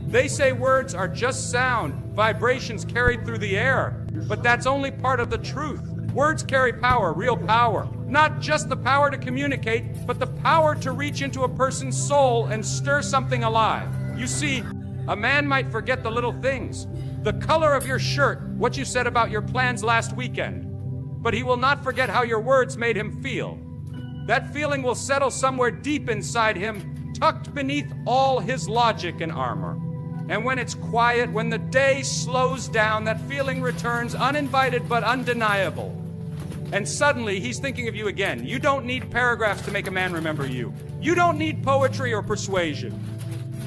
They say words are just sound, vibrations carried through the air. But that's only part of the truth. Words carry power, real power. Not just the power to communicate, but the power to reach into a person's soul and stir something alive. You see, a man might forget the little things. The color of your shirt, what you said about your plans last weekend. But he will not forget how your words made him feel. That feeling will settle somewhere deep inside him, tucked beneath all his logic and armor. And when it's quiet, when the day slows down, that feeling returns uninvited but undeniable. And suddenly, he's thinking of you again. You don't need paragraphs to make a man remember you. You don't need poetry or persuasion.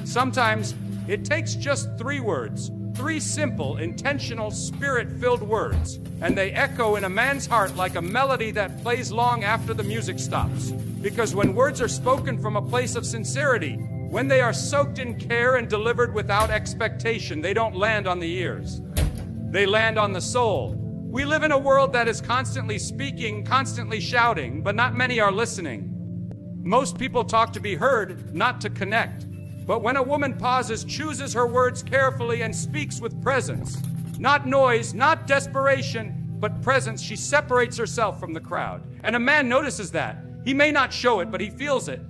Sometimes, it takes just 3 words. 3 simple, intentional, spirit-filled words. And they echo in a man's heart like a melody that plays long after the music stops. Because when words are spoken from a place of sincerity, when they are soaked in care and delivered without expectation, they don't land on the ears. They land on the soul. We live in a world that is constantly speaking, constantly shouting, but not many are listening. Most people talk to be heard, not to connect. But when a woman pauses, chooses her words carefully, and speaks with presence, not noise, not desperation, but presence, she separates herself from the crowd. And a man notices that. He may not show it, but he feels it.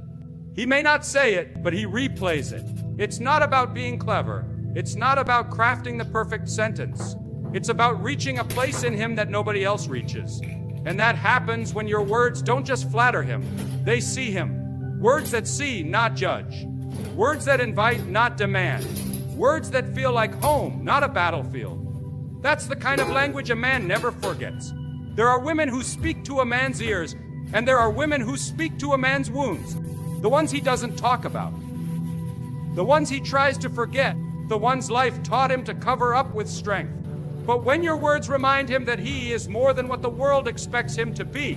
He may not say it, but he replays it. It's not about being clever. It's not about crafting the perfect sentence. It's about reaching a place in him that nobody else reaches. And that happens when your words don't just flatter him, they see him. Words that see, not judge. Words that invite, not demand. Words that feel like home, not a battlefield. That's the kind of language a man never forgets. There are women who speak to a man's ears, and there are women who speak to a man's wounds. The ones he doesn't talk about. The ones he tries to forget. The ones life taught him to cover up with strength. But when your words remind him that he is more than what the world expects him to be,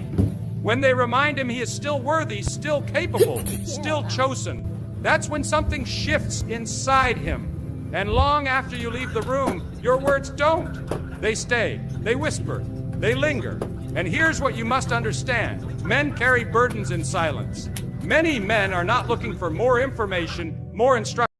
when they remind him he is still worthy, still capable, still chosen, that's when something shifts inside him. And long after you leave the room, your words don't. They stay, they whisper, they linger. And here's what you must understand. Men carry burdens in silence. Many men are not looking for more information, more instruction.